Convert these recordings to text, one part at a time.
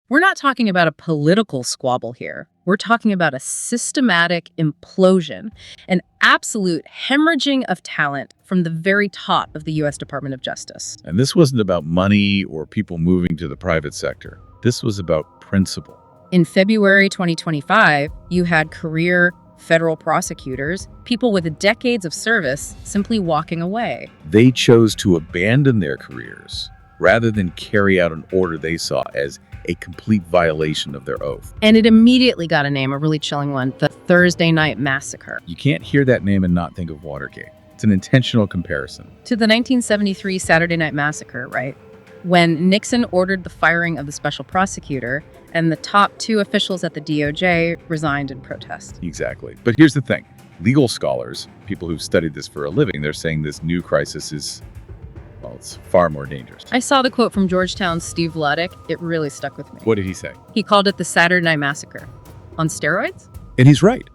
We're not talking about a political squabble here. We're talking about a systematic implosion, an absolute hemorrhaging of talent from the very top of the U.S. Department of Justice. And this wasn't about money or people moving to the private sector. This was about principle. In February 2025, you had career federal prosecutors, people with decades of service, simply walking away. They chose to abandon their careers rather than carry out an order they saw as a complete violation of their oath. And it immediately got a name, a really chilling one, the Thursday Night Massacre. You can't hear that name and not think of Watergate. It's an intentional comparison. To the 1973 Saturday Night Massacre, right? When Nixon ordered the firing of the special prosecutor and the top two officials at the DOJ resigned in protest. Exactly. But here's the thing. Legal scholars, people who've studied this for a living, they're saying this new crisis is, well, it's far more dangerous. I saw the quote from Georgetown's Steve Luddick. It really stuck with me. What did he say? He called it the Saturday Night Massacre. On steroids? And he's right.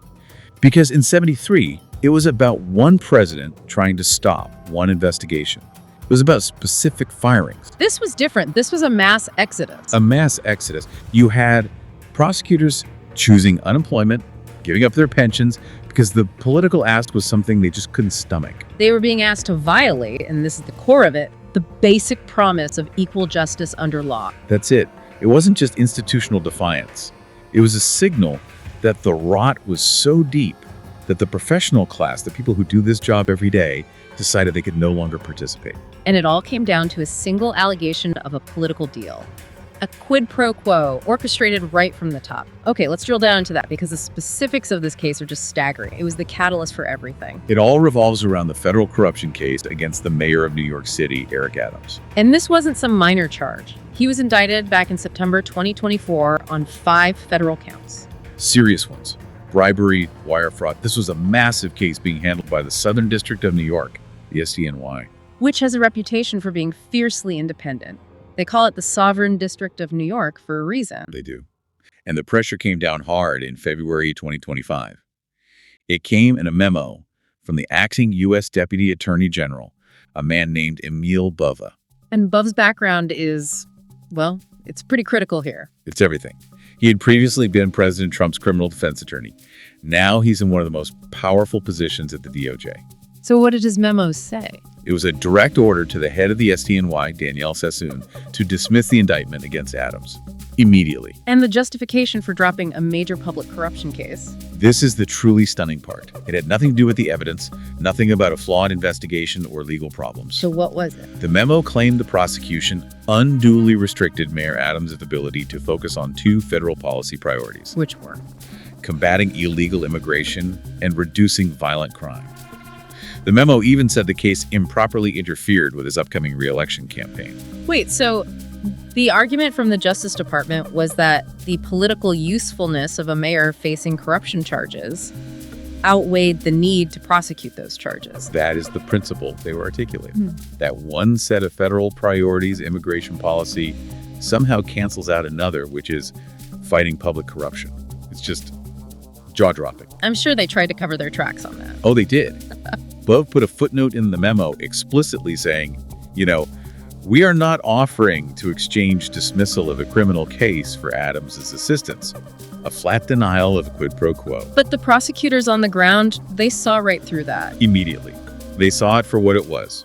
Because in '73, it was about one president trying to stop one investigation. It was about specific firings. This was different. This was a mass exodus. A mass exodus. You had prosecutors choosing unemployment, giving up their pensions, because the political ask was something they just couldn't stomach. They were being asked to violate, and this is the core of it, the basic promise of equal justice under law. That's it. It wasn't just institutional defiance. It was a signal that the rot was so deep that the professional class, the people who do this job every day, decided they could no longer participate. And it all came down to a single allegation of a political deal. A quid pro quo orchestrated right from the top. Okay, let's drill down into that because the specifics of this case are just staggering. It was the catalyst for everything. It all revolves around the federal corruption case against the mayor of New York City, Eric Adams. And this wasn't some minor charge. He was indicted back in September 2024 on 5 federal counts. Serious ones. Bribery, wire fraud. This was a massive case being handled by the Southern District of New York, the SDNY. Which has a reputation for being fiercely independent. They call it the Sovereign District of New York for a reason. They do. And the pressure came down hard in February 2025. It came in a memo from the acting U.S. Deputy Attorney General, a man named Emil Bova. And Bov's background is, well, it's pretty critical here. It's everything. He had previously been President Trump's criminal defense attorney. Now he's in one of the most powerful positions at the DOJ. So what did his memo say? It was a direct order to the head of the SDNY, Danielle Sassoon, to dismiss the indictment against Adams immediately. And the justification for dropping a major public corruption case. This is the truly stunning part. It had nothing to do with the evidence, nothing about a flawed investigation or legal problems. So what was it? The memo claimed the prosecution unduly restricted Mayor Adams' ability to focus on 2 federal policy priorities. Which were? Combating illegal immigration and reducing violent crime. The memo even said the case improperly interfered with his upcoming re-election campaign. Wait, so the argument from the Justice Department was that the political usefulness of a mayor facing corruption charges outweighed the need to prosecute those charges. That is the principle they were articulating. That one set of federal priorities, immigration policy, somehow cancels out another, which is fighting public corruption. It's just jaw-dropping. I'm sure they tried to cover their tracks on that. Oh, they did. Bove put a footnote in the memo explicitly saying, we are not offering to exchange dismissal of a criminal case for Adams' assistance. A flat denial of quid pro quo. But the prosecutors on the ground, they saw right through that. Immediately. They saw it for what it was.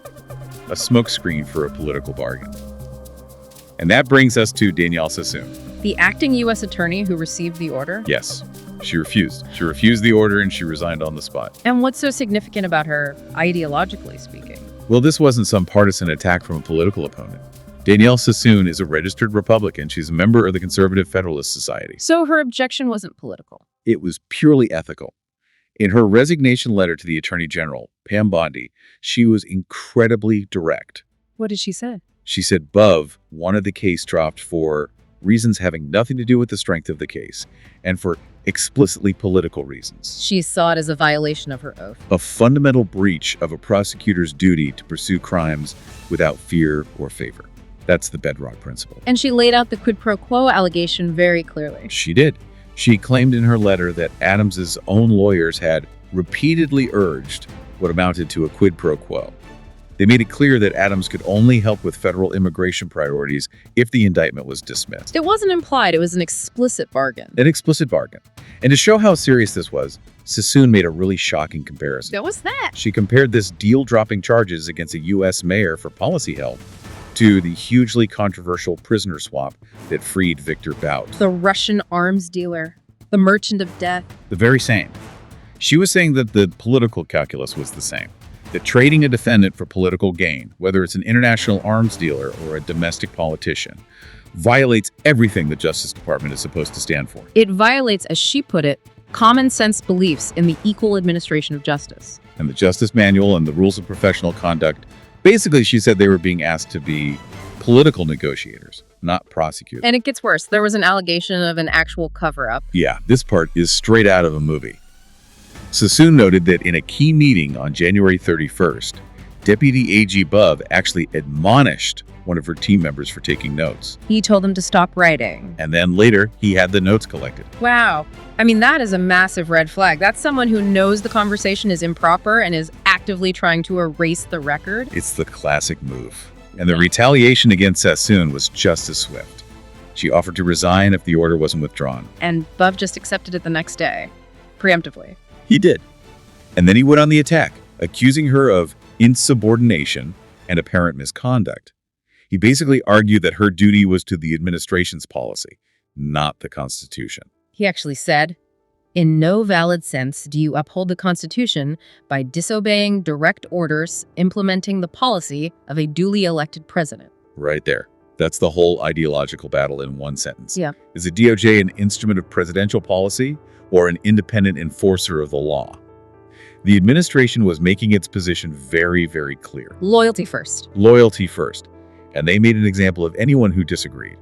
A smokescreen for a political bargain. And that brings us to Danielle Sassoon. The acting U.S. attorney who received the order? Yes. She refused. She refused the order and she resigned on the spot. And what's so significant about her, ideologically speaking? Well, this wasn't some partisan attack from a political opponent. Danielle Sassoon is a registered Republican. She's a member of the Conservative Federalist Society. So her objection wasn't political? It was purely ethical. In her resignation letter to the Attorney General, Pam Bondi, she was incredibly direct. What did she say? She said Bove wanted the case dropped for reasons having nothing to do with the strength of the case and for explicitly political reasons. She saw it as a violation of her oath. A fundamental breach of a prosecutor's duty to pursue crimes without fear or favor. That's the bedrock principle. And she laid out the quid pro quo allegation very clearly. She did. She claimed in her letter that Adams's own lawyers had repeatedly urged what amounted to a quid pro quo. They made it clear that Adams could only help with federal immigration priorities if the indictment was dismissed. It wasn't implied, it was an explicit bargain. An explicit bargain. And to show how serious this was, Sassoon made a really shocking comparison. What was that? She compared this deal-dropping charges against a U.S. mayor for policy help to the hugely controversial prisoner swap that freed Victor Bout. The Russian arms dealer, the merchant of death. The very same. She was saying that the political calculus was the same. That trading a defendant for political gain, whether it's an international arms dealer or a domestic politician, violates everything the Justice Department is supposed to stand for. It violates, as she put it, common sense beliefs in the equal administration of justice. And the Justice Manual and the Rules of Professional Conduct, basically she said they were being asked to be political negotiators, not prosecutors. And it gets worse. There was an allegation of an actual cover-up. Yeah, this part is straight out of a movie. Sassoon noted that in a key meeting on January 31st, Deputy AG Bove actually admonished one of her team members for taking notes. He told them to stop writing. And then later, he had the notes collected. Wow. I mean, that is a massive red flag. That's someone who knows the conversation is improper and is actively trying to erase the record. It's the classic move. And the retaliation against Sassoon was just as swift. She offered to resign if the order wasn't withdrawn. And Bove just accepted it the next day, preemptively. He did. And then he went on the attack, accusing her of insubordination and apparent misconduct. He basically argued that her duty was to the administration's policy, not the Constitution. He actually said, "In no valid sense do you uphold the Constitution by disobeying direct orders implementing the policy of a duly elected president." Right there. That's the whole ideological battle in one sentence. Yeah. Is the DOJ an instrument of presidential policy or an independent enforcer of the law? The administration was making its position very, very clear. Loyalty first. Loyalty first. And they made an example of anyone who disagreed.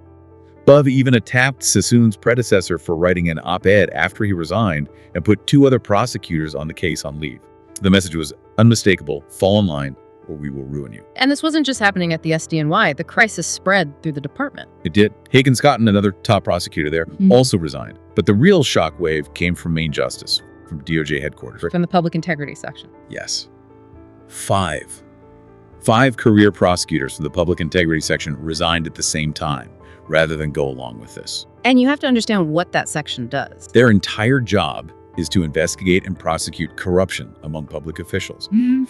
Bove even attacked Sassoon's predecessor for writing an op-ed after he resigned and put 2 other prosecutors on the case on leave. The message was unmistakable: fall in line or we will ruin you. And this wasn't just happening at the SDNY. The crisis spread through the department. It did. Hagen Scotton, another top prosecutor there, also resigned. But the real shockwave came from Main Justice, from DOJ headquarters. From the Public Integrity section. Yes. 5 career prosecutors from the Public Integrity section resigned at the same time, rather than go along with this. And you have to understand what that section does. Their entire job is to investigate and prosecute corruption among public officials.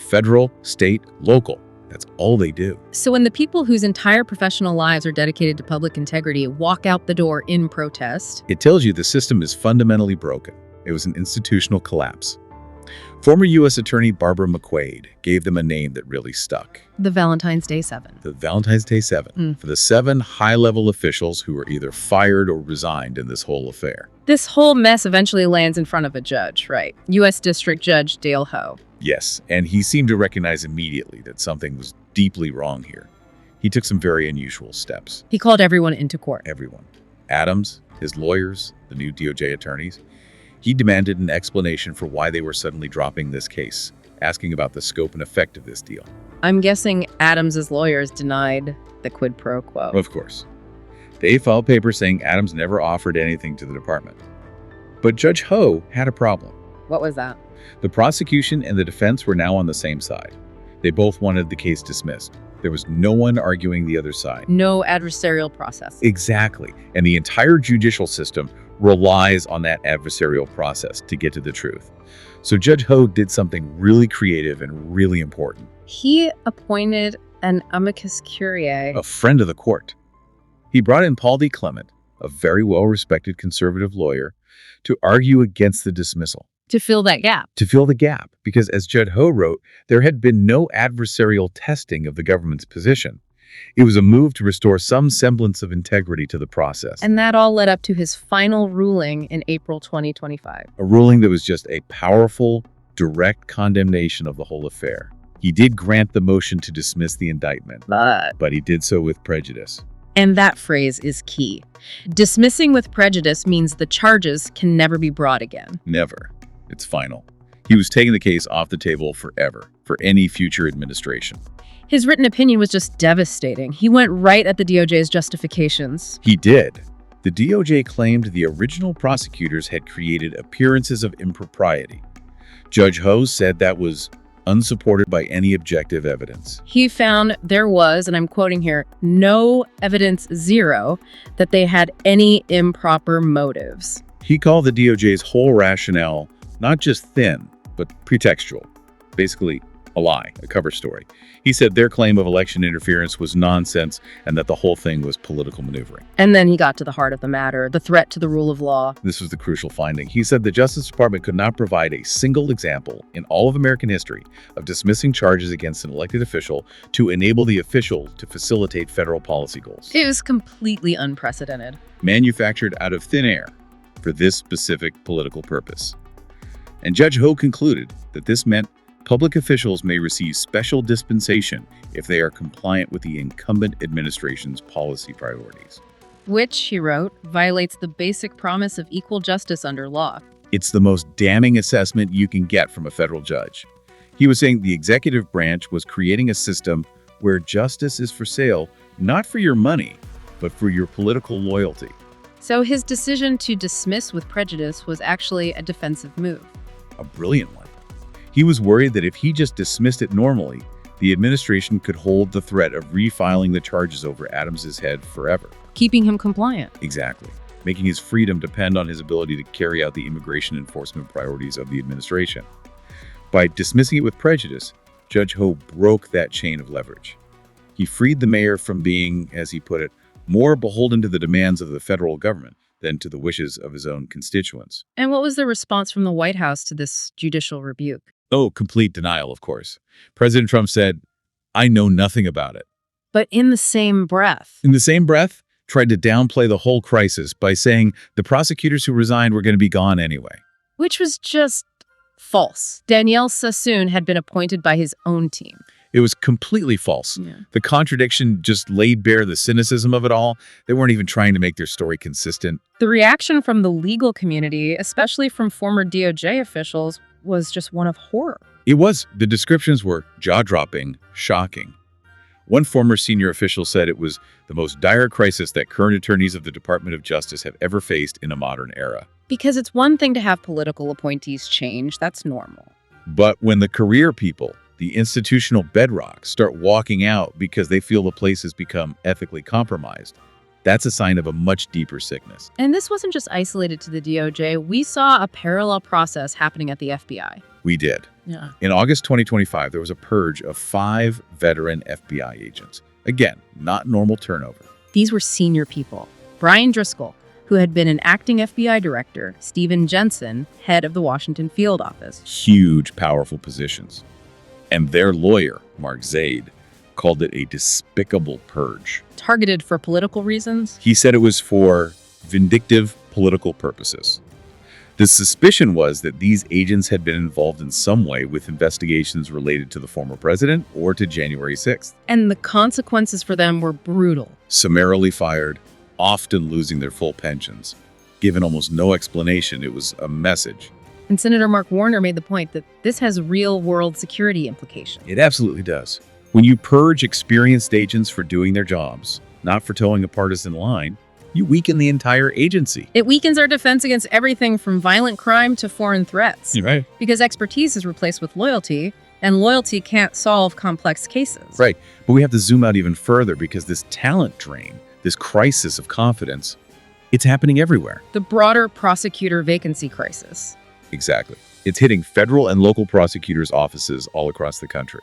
Federal, state, local. That's all they do. So when the people whose entire professional lives are dedicated to public integrity walk out the door in protest, It tells you the system is fundamentally broken. It was an institutional collapse. Former U.S. Attorney Barbara McQuaid gave them a name that really stuck. the Valentines Day 7. The Valentines Day 7, for the 7 high-level officials who were either fired or resigned in this whole affair. This whole mess eventually lands in front of a judge, right? U.S. District Judge Dale Ho. Yes, and he seemed to recognize immediately that something was deeply wrong here. He took some very unusual steps. He called everyone into court. Everyone. Adams, his lawyers, the new DOJ attorneys. He demanded an explanation for why they were suddenly dropping this case, asking about the scope and effect of this deal. I'm guessing Adams's lawyers denied the quid pro quo. Of course. They filed papers saying Adams never offered anything to the department. But Judge Ho had a problem. What was that? The prosecution and the defense were now on the same side. They both wanted the case dismissed. There was no one arguing the other side. No adversarial process. Exactly. And the entire judicial system relies on that adversarial process to get to the truth. So Judge Ho did something really creative and really important. He appointed an amicus curiae. A friend of the court. He brought in Paul D. Clement, a very well-respected conservative lawyer, to argue against the dismissal. To fill that gap. To fill the gap, because as Judge Ho wrote, there had been no adversarial testing of the government's position. It was a move to restore some semblance of integrity to the process. And that all led up to his final ruling in April 2025. A ruling that was just a powerful, direct condemnation of the whole affair. He did grant the motion to dismiss the indictment, but he did so with prejudice. And that phrase is key. Dismissing with prejudice means the charges can never be brought again. Never. It's final. He was taking the case off the table forever, for any future administration. His written opinion was just devastating. He went right at the DOJ's justifications. He did. The DOJ claimed the original prosecutors had created appearances of impropriety. Judge Ho said that was unsupported by any objective evidence. He found there was, and I'm quoting here, no evidence, zero, that they had any improper motives. He called the DOJ's whole rationale not just thin, but pretextual. Basically, a lie, a cover story. He said their claim of election interference was nonsense and that the whole thing was political maneuvering. And then he got to the heart of the matter, the threat to the rule of law. This was the crucial finding. He said the Justice Department could not provide a single example in all of American history of dismissing charges against an elected official to enable the official to facilitate federal policy goals. It was completely unprecedented. Manufactured out of thin air for this specific political purpose. And Judge Ho concluded that this meant public officials may receive special dispensation if they are compliant with the incumbent administration's policy priorities. Which, he wrote, violates the basic promise of equal justice under law. It's the most damning assessment you can get from a federal judge. He was saying the executive branch was creating a system where justice is for sale, not for your money, but for your political loyalty. So his decision to dismiss with prejudice was actually a defensive move. A brilliant one. He was worried that if he just dismissed it normally, the administration could hold the threat of refiling the charges over Adams's head forever. Keeping him compliant. Exactly. Making his freedom depend on his ability to carry out the immigration enforcement priorities of the administration. By dismissing it with prejudice, Judge Ho broke that chain of leverage. He freed the mayor from being, as he put it, more beholden to the demands of the federal government than to the wishes of his own constituents. And what was the response from the White House to this judicial rebuke? Oh, complete denial, of course. President Trump said, "I know nothing about it." But in the same breath, Tried to downplay the whole crisis by saying the prosecutors who resigned were going to be gone anyway. which was just false. Danielle Sassoon had been appointed by his own team. It was completely false. Yeah. The contradiction just laid bare the cynicism of it all. They weren't even trying to make their story consistent. The reaction from the legal community, especially from former DOJ officials, was just one of horror. It was. The descriptions were jaw-dropping, shocking. One former senior official said it was the most dire crisis that current attorneys of the Department of Justice have ever faced in a modern era. Because it's one thing to have political appointees change, that's normal. But when the career people, the institutional bedrock, start walking out because they feel the place has become ethically compromised, that's a sign of a much deeper sickness. And this wasn't just isolated to the DOJ. We saw a parallel process happening at the FBI. We did. Yeah. In August 2025, there was a purge of 5 veteran FBI agents. Again, not normal turnover. These were senior people. Brian Driscoll, who had been an acting FBI director, Stephen Jensen, head of the Washington field office. Huge, powerful positions. And their lawyer, Mark Zaid, called it a despicable purge. Targeted for political reasons? He said it was for vindictive political purposes. The suspicion was that these agents had been involved in some way with investigations related to the former president or to January 6th. And the consequences for them were brutal. Summarily fired, often losing their full pensions. Given almost no explanation, it was a message. And Senator Mark Warner made the point that this has real-world security implications. It absolutely does. When you purge experienced agents for doing their jobs, not for towing a partisan line, you weaken the entire agency. It weakens our defense against everything from violent crime to foreign threats. Right. Because expertise is replaced with loyalty, and loyalty can't solve complex cases. Right. But we have to zoom out even further because this talent drain, this crisis of confidence, it's happening everywhere. The broader prosecutor vacancy crisis. Exactly. It's hitting federal and local prosecutors' offices all across the country.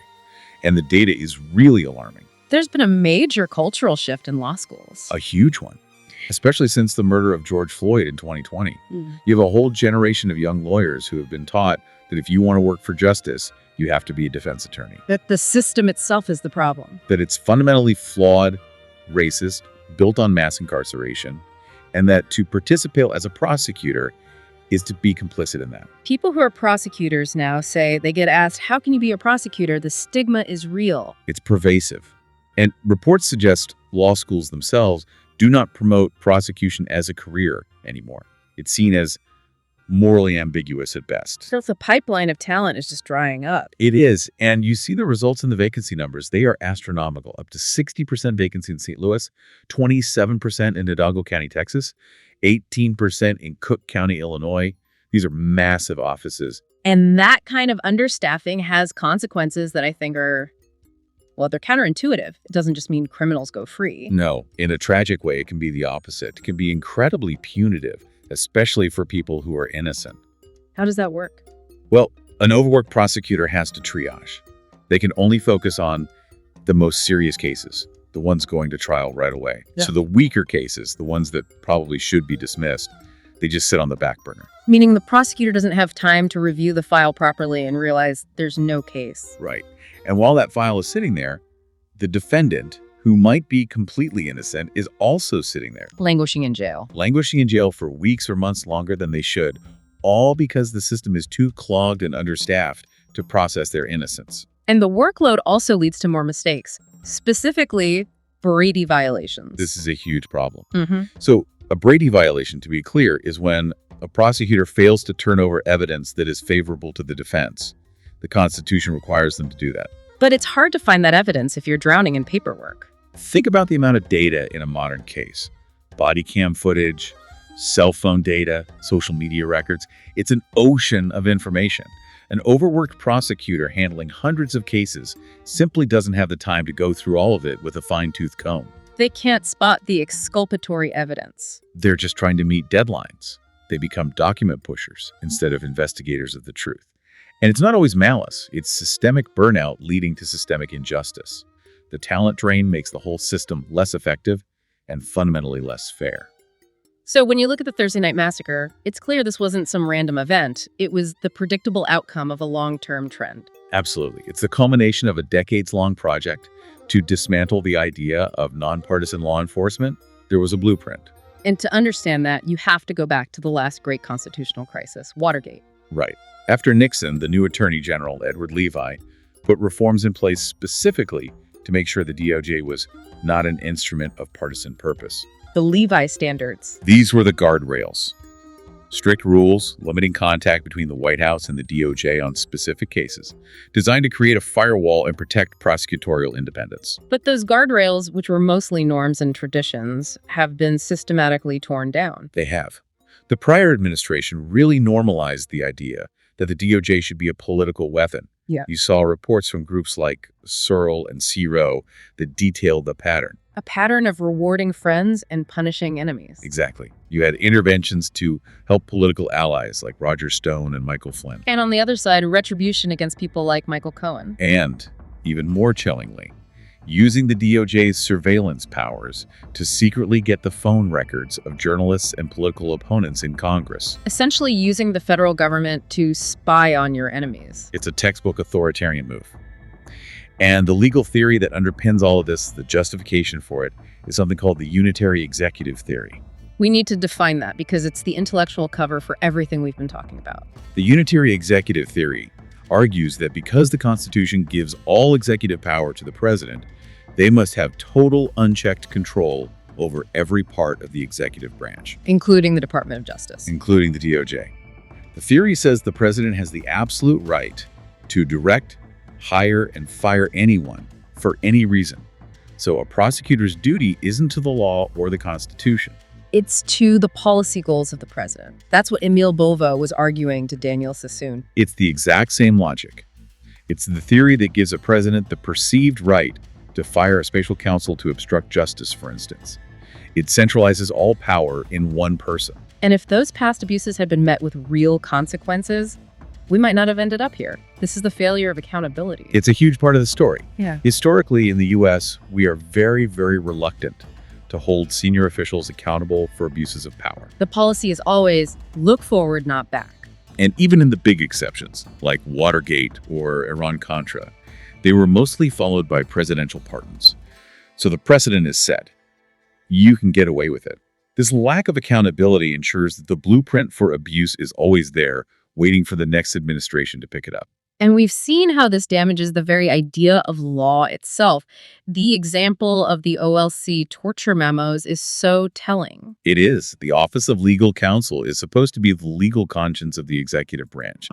And the data is really alarming. There's been a major cultural shift in law schools. A huge one. Especially since the murder of George Floyd in 2020. You have a whole generation of young lawyers who have been taught that if you want to work for justice, you have to be a defense attorney. That the system itself is the problem. That it's fundamentally flawed, racist, built on mass incarceration, and that to participate as a prosecutor is to be complicit in that. People who are prosecutors now say they get asked, how can you be a prosecutor? The stigma is real. It's pervasive. And reports suggest law schools themselves do not promote prosecution as a career anymore. It's seen as morally ambiguous at best. So the pipeline of talent is just drying up. It is. And you see the results in the vacancy numbers. They are astronomical. Up to 60% vacancy in St. Louis, 27% in Hidalgo County, Texas, 18% in Cook County, Illinois. These are massive offices. And that kind of understaffing has consequences that I think are, well, they're counterintuitive. It doesn't just mean criminals go free. No, in a tragic way, it can be the opposite. It can be incredibly punitive, especially for people who are innocent. How does that work? Well, an overworked prosecutor has to triage. They can only focus on the most serious cases, the ones going to trial right away. Yeah. So the weaker cases, the ones that probably should be dismissed, they just sit on the back burner. Meaning the prosecutor doesn't have time to review the file properly and realize there's no case. Right. And while that file is sitting there, the defendant, who might be completely innocent, is also sitting there, Languishing in jail. languishing in jail for weeks or months longer than they should, all because the system is too clogged and understaffed to process their innocence. And the workload also leads to more mistakes, specifically Brady violations. This is a huge problem. Mm-hmm. So a Brady violation, to be clear, is when a prosecutor fails to turn over evidence that is favorable to the defense. The Constitution requires them to do that. But it's hard to find that evidence if you're drowning in paperwork. Think about the amount of data in a modern case. Body cam footage, cell phone data, social media records. It's an ocean of information. An overworked prosecutor handling hundreds of cases simply doesn't have the time to go through all of it with a fine-tooth comb. They can't spot the exculpatory evidence. They're just trying to meet deadlines. They become document pushers instead of investigators of the truth. And it's not always malice. It's systemic burnout leading to systemic injustice. The talent drain makes the whole system less effective and fundamentally less fair. So when you look at the Thursday Night Massacre, it's clear this wasn't some random event. It was the predictable outcome of a long-term trend. Absolutely. It's the culmination of a decades-long project to dismantle the idea of nonpartisan law enforcement. There was a blueprint. And to understand that, you have to go back to the last great constitutional crisis, Watergate. Right. After Nixon, the new Attorney General, Edward Levi, put reforms in place specifically to make sure the DOJ was not an instrument of partisan purpose. The Levi standards. These were the guardrails. Strict rules limiting contact between the White House and the DOJ on specific cases, designed to create a firewall and protect prosecutorial independence. But those guardrails, which were mostly norms and traditions, have been systematically torn down. They have. The prior administration really normalized the idea that the DOJ should be a political weapon. Yeah. You saw reports from groups like Searle and CRO that detailed the pattern. A pattern of rewarding friends and punishing enemies. Exactly. You had interventions to help political allies like Roger Stone and Michael Flynn. And on the other side, retribution against people like Michael Cohen. And, even more chillingly, using the DOJ's surveillance powers to secretly get the phone records of journalists and political opponents in Congress. Essentially using the federal government to spy on your enemies. It's a textbook authoritarian move. And the legal theory that underpins all of this, the justification for it, is something called the unitary executive theory. We need to define that because it's the intellectual cover for everything we've been talking about. The unitary executive theory argues that because the Constitution gives all executive power to the president, they must have total unchecked control over every part of the executive branch, Including the Department of Justice. including the DOJ. The theory says the president has the absolute right to direct, hire, and fire anyone for any reason. So a prosecutor's duty isn't to the law or the Constitution. It's to the policy goals of the president. That's what Emile Bovo was arguing to Danielle Sassoon. It's the exact same logic. It's the theory that gives a president the perceived right to fire a special counsel to obstruct justice, for instance. It centralizes all power in one person. And if those past abuses had been met with real consequences, we might not have ended up here. This is the failure of accountability. It's a huge part of the story. Yeah. Historically, in the U.S., we are very, very reluctant to hold senior officials accountable for abuses of power. The policy is always look forward, not back. And even in the big exceptions, like Watergate or Iran-Contra, they were mostly followed by presidential pardons. So the precedent is set. You can get away with it. This lack of accountability ensures that the blueprint for abuse is always there, waiting for the next administration to pick it up. And we've seen how this damages the very idea of law itself. The example of the OLC torture memos is so telling. It is. The Office of Legal Counsel is supposed to be the legal conscience of the executive branch.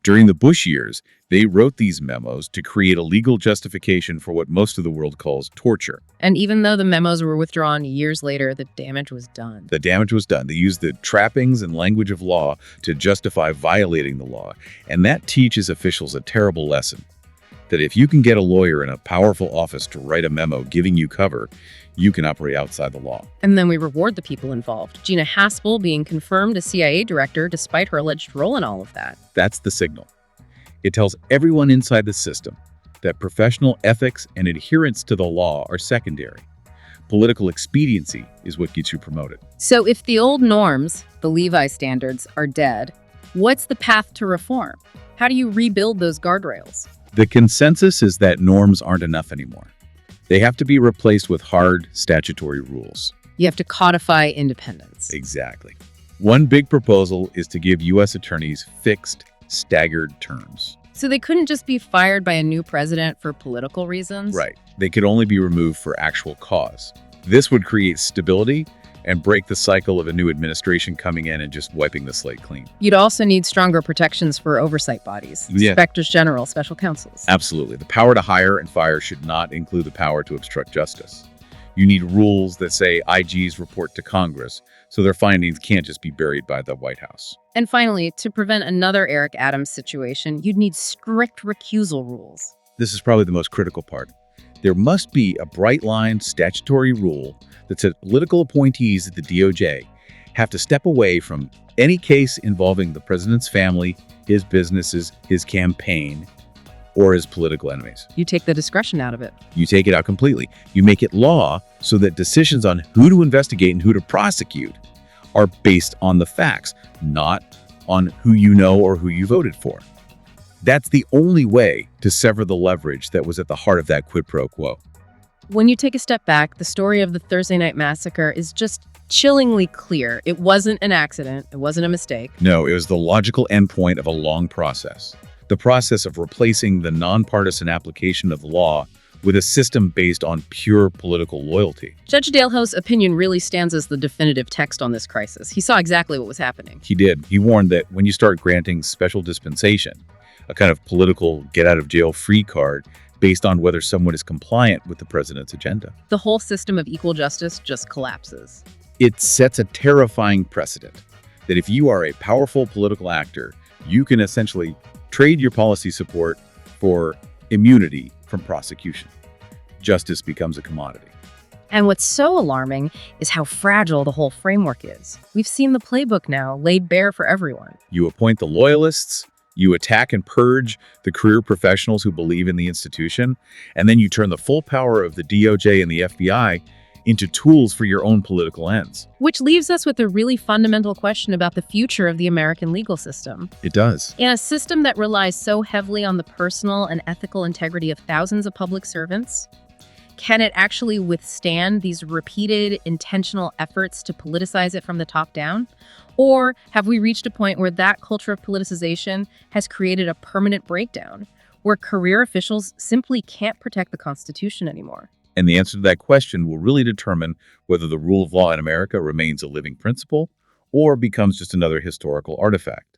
During the Bush years, they wrote these memos to create a legal justification for what most of the world calls torture. And even though the memos were withdrawn years later, the damage was done. The damage was done. They used the trappings and language of law to justify violating the law. And that teaches officials a terrible lesson. That if you can get a lawyer in a powerful office to write a memo giving you cover, you can operate outside the law. And then we reward the people involved. Gina Haspel being confirmed as CIA director despite her alleged role in all of that. That's the signal. It tells everyone inside the system that professional ethics and adherence to the law are secondary. Political expediency is what gets you promoted. So if the old norms, the Levi standards, are dead, what's the path to reform? How do you rebuild those guardrails? The consensus is that norms aren't enough anymore. They have to be replaced with hard statutory rules. You have to codify independence. Exactly. One big proposal is to give U.S. attorneys fixed, staggered terms. So they couldn't just be fired by a new president for political reasons? Right. They could only be removed for actual cause. This would create stability and break the cycle of a new administration coming in and just wiping the slate clean. You'd also need stronger protections for oversight bodies, Yeah. inspectors general, special counsels. Absolutely. The power to hire and fire should not include the power to obstruct justice. You need rules that say IGs report to Congress, so their findings can't just be buried by the White House. And finally, to prevent another Eric Adams situation, you'd need strict recusal rules. This is probably the most critical part. There must be a bright-line statutory rule that says political appointees at the DOJ have to step away from any case involving the president's family, his businesses, his campaign, or his political enemies. You take the discretion out of it. You take it out completely. You make it law so that decisions on who to investigate and who to prosecute are based on the facts, not on who you know or who you voted for. That's the only way to sever the leverage that was at the heart of that quid pro quo. When you take a step back, the story of the Thursday Night Massacre is just chillingly clear. It wasn't an accident. It wasn't a mistake. No, it was the logical endpoint of a long process. The process of replacing the nonpartisan application of the law with a system based on pure political loyalty. Judge Daleho's opinion really stands as the definitive text on this crisis. He saw exactly what was happening. He did. He warned that when you start granting special dispensation, a kind of political get-out-of-jail-free card based on whether someone is compliant with the president's agenda, The whole system of equal justice just collapses. it sets a terrifying precedent that if you are a powerful political actor, you can essentially trade your policy support for immunity from prosecution. Justice becomes a commodity. And what's so alarming is how fragile the whole framework is. We've seen the playbook now laid bare for everyone. You appoint the loyalists, you attack and purge the career professionals who believe in the institution, and then you turn the full power of the DOJ and the FBI into tools for your own political ends. Which leaves us with a really fundamental question about the future of the American legal system. It does. In a system that relies so heavily on the personal and ethical integrity of thousands of public servants, can it actually withstand these repeated, intentional efforts to politicize it from the top down? Or have we reached a point where that culture of politicization has created a permanent breakdown, where career officials simply can't protect the Constitution anymore? And the answer to that question will really determine whether the rule of law in America remains a living principle or becomes just another historical artifact.